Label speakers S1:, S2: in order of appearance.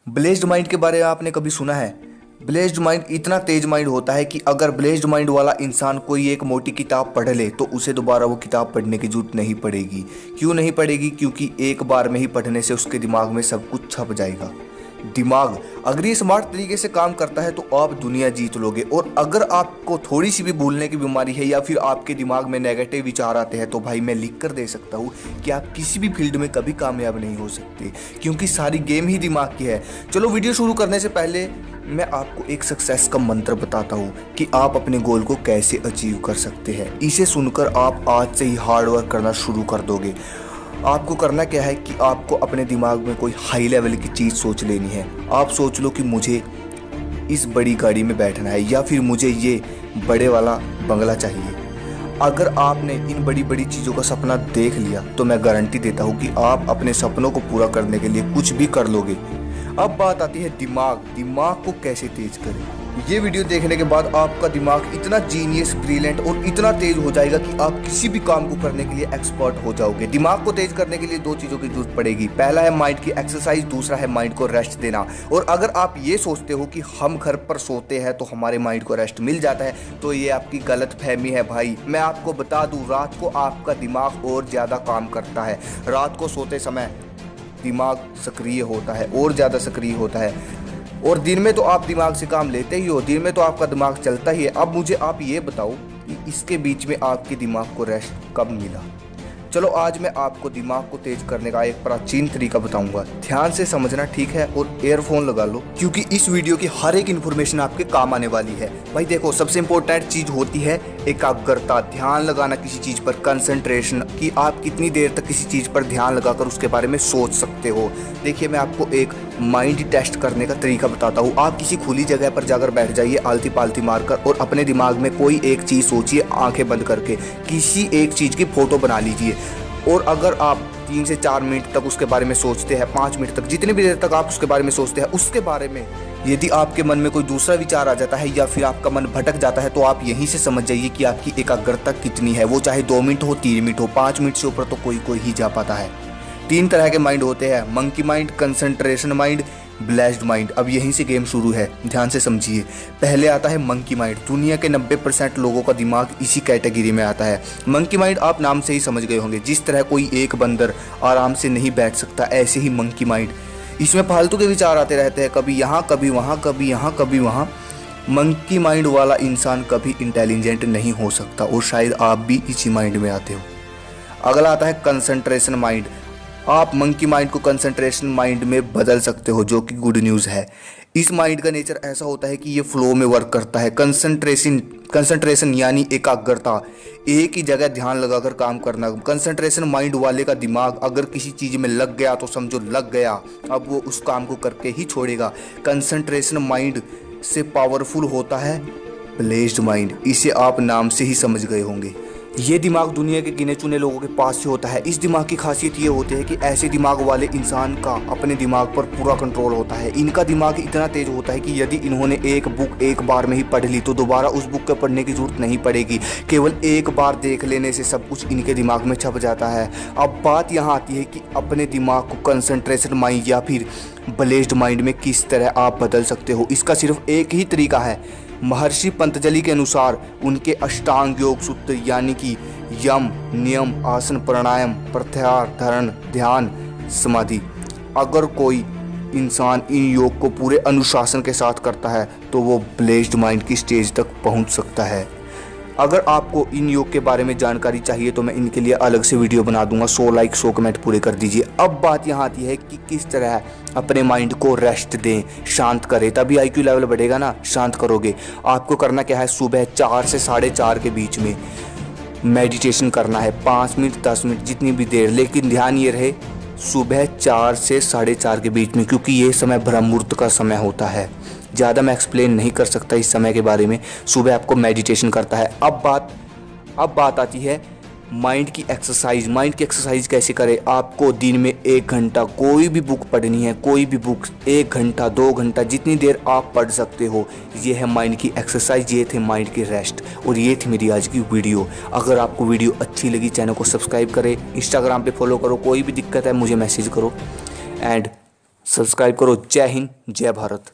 S1: Blessed mind के बारे में आपने कभी सुना है? ब्लेस्ड माइंड इतना तेज माइंड होता है कि अगर ब्लेस्ड माइंड वाला इंसान कोई एक मोटी किताब पढ़ ले तो उसे दोबारा वो किताब पढ़ने की जरूरत नहीं पड़ेगी। क्यों नहीं पड़ेगी? क्योंकि एक बार में ही पढ़ने से उसके दिमाग में सब कुछ छप जाएगा। दिमाग अगर ये स्मार्ट तरीके से काम करता है तो आप दुनिया जीत लोगे। और अगर आपको थोड़ी सी भी भूलने की बीमारी है या फिर आपके दिमाग में नेगेटिव विचार आते हैं तो भाई मैं लिख कर दे सकता हूँ कि आप किसी भी फील्ड में कभी कामयाब नहीं हो सकते, क्योंकि सारी गेम ही दिमाग की है। चलो वीडियो शुरू करने से पहले मैं आपको एक सक्सेस का मंत्र बताता हूँ कि आप अपने गोल को कैसे अचीव कर सकते हैं। इसे सुनकर आप आज से ही हार्ड वर्क करना शुरू कर दोगे। आपको करना क्या है कि आपको अपने दिमाग में कोई हाई लेवल की चीज़ सोच लेनी है। आप सोच लो कि मुझे इस बड़ी गाड़ी में बैठना है या फिर मुझे ये बड़े वाला बंगला चाहिए। अगर आपने इन बड़ी बड़ी चीज़ों का सपना देख लिया तो मैं गारंटी देता हूँ कि आप अपने सपनों को पूरा करने के लिए कुछ भी कर लोगे। अब बात आती है दिमाग को कैसे तेज करें। ये वीडियो देखने के बाद आपका दिमाग इतना जीनियस, ब्रिलियंट और इतना तेज हो जाएगा कि आप किसी भी काम को करने के लिए एक्सपर्ट हो जाओगे। दिमाग को तेज करने के लिए दो चीज़ों की जरूरत पड़ेगी। पहला है माइंड की एक्सरसाइज, दूसरा है माइंड को रेस्ट देना। और अगर आप ये सोचते हो कि हम घर पर सोते हैं तो हमारे माइंड को रेस्ट मिल जाता है तो ये आपकी गलत फहमी है भाई। मैं आपको बता दूँ, रात को आपका दिमाग और ज़्यादा काम करता है। रात को सोते समय दिमाग सक्रिय होता है और ज़्यादा सक्रिय होता है, और दिन में तो आप दिमाग से काम लेते ही हो, दिन में तो आपका दिमाग चलता ही है। अब मुझे आप ये बताओ कि इसके बीच में आपके दिमाग को रेस्ट कब मिला? चलो आज मैं आपको दिमाग को तेज करने का एक प्राचीन तरीका बताऊंगा। ध्यान से समझना, ठीक है? और ईयरफोन लगा लो क्योंकि इस वीडियो की हर एक इन्फॉर्मेशन आपके काम आने वाली है। भाई देखो, सबसे इंपॉर्टेंट चीज होती है एकाग्रता, ध्यान लगाना किसी चीज पर, कंसंट्रेशन, कि आप कितनी देर तक किसी चीज पर ध्यान लगाकर उसके बारे में सोच सकते हो। देखिए मैं आपको एक माइंड टेस्ट करने का तरीका बताता हूँ। आप किसी खुली जगह पर जाकर बैठ जाइए आलती पालती मारकर और अपने दिमाग में कोई एक चीज़ सोचिए, आंखें बंद करके किसी एक चीज़ की फोटो बना लीजिए। और अगर आप 3 से 4 मिनट तक उसके बारे में सोचते हैं, 5 मिनट तक, जितनी भी देर तक आप उसके बारे में सोचते हैं, उसके बारे में यदि आपके मन में कोई दूसरा विचार आ जाता है या फिर आपका मन भटक जाता है तो आप यहीं से समझ जाइए कि आपकी एकाग्रता कितनी है। वो चाहे 2 मिनट हो, 3 मिनट हो, 5 मिनट से ऊपर तो कोई ही जा पाता है। 3 तरह के माइंड होते हैं, monkey mind, concentration mind, blessed mind. अब यहीं से गेम शुरू है, ध्यान से समझिए। पहले आता है मंकी माइंड। दुनिया के 90% लोगों का दिमाग इसी कैटेगरी में आता है। मंकी माइंड आप नाम से ही समझ गए होंगे। जिस तरह कोई एक बंदर आराम से नहीं बैठ सकता, ऐसे ही मंकी माइंड, इसमें फालतू के विचार आते रहते हैं, कभी यहाँ कभी वहाँ, कभी यहाँ कभी वहाँ। मंकी माइंड वाला इंसान कभी इंटेलिजेंट नहीं हो सकता और शायद आप भी इसी माइंड में आते हो। अगला आता है कंसंट्रेशन माइंड। आप मंकी माइंड को कंसंट्रेशन माइंड में बदल सकते हो, जो कि गुड न्यूज़ है। इस माइंड का नेचर ऐसा होता है कि ये फ्लो में वर्क करता है। कंसंट्रेशन यानी एकाग्रता, एक ही जगह ध्यान लगाकर काम करना। कंसंट्रेशन माइंड वाले का दिमाग अगर किसी चीज़ में लग गया तो समझो लग गया, अब वो उस काम को करके ही छोड़ेगा। कंसंट्रेशन माइंड से पावरफुल होता है ब्लेस्ड माइंड। इसे आप नाम से ही समझ गए होंगे। ये दिमाग दुनिया के गिने चुने लोगों के पास से होता है। इस दिमाग की खासियत ये होती है कि ऐसे दिमाग वाले इंसान का अपने दिमाग पर पूरा कंट्रोल होता है। इनका दिमाग इतना तेज होता है कि यदि इन्होंने एक बुक एक बार में ही पढ़ ली तो दोबारा उस बुक को पढ़ने की जरूरत नहीं पड़ेगी। केवल एक बार देख लेने से सब कुछ इनके दिमाग में छप जाता है। अब बात यहाँ आती है कि अपने दिमाग को कंसंट्रेशन माइंड या फिर ब्लेस्ड माइंड में किस तरह आप बदल सकते हो। इसका सिर्फ एक ही तरीका है। महर्षि पतंजलि के अनुसार उनके अष्टांग योग सूत्र यानी कि यम, नियम, आसन, प्राणायाम, प्रत्याहार, धारण, ध्यान, समाधि, अगर कोई इंसान इन योग को पूरे अनुशासन के साथ करता है तो वो ब्लेस्ड माइंड की स्टेज तक पहुंच सकता है। अगर आपको इन योग के बारे में जानकारी चाहिए तो मैं इनके लिए अलग से वीडियो बना दूंगा। 100 लाइक 100 कमेंट पूरे कर दीजिए। अब बात यहाँ आती है कि किस तरह अपने माइंड को रेस्ट दें, शांत करें, तभी IQ लेवल बढ़ेगा ना। शांत करोगे, आपको करना क्या है, सुबह 4 से 4:30 के बीच में मेडिटेशन करना है। 5 मिनट 10 मिनट जितनी भी देर, लेकिन ध्यान ये रहे सुबह 4 से 4:30 के बीच में, क्योंकि ये समय ब्रह्म मुहूर्त का समय होता है। ज़्यादा मैं एक्सप्लेन नहीं कर सकता इस समय के बारे में। सुबह आपको मेडिटेशन करता है। अब बात आती है माइंड की एक्सरसाइज। माइंड की एक्सरसाइज कैसे करें? आपको दिन में 1 घंटा कोई भी बुक पढ़नी है, कोई भी बुक 1 घंटा 2 घंटा जितनी देर आप पढ़ सकते हो। ये है माइंड की एक्सरसाइज, ये थे माइंड की रेस्ट, और ये थी मेरी आज की वीडियो। अगर आपको वीडियो अच्छी लगी चैनल को सब्सक्राइब करें, इंस्टाग्राम पे फॉलो करो, कोई भी दिक्कत है मुझे मैसेज करो। एंड सब्सक्राइब करो। जय हिंद, जय भारत।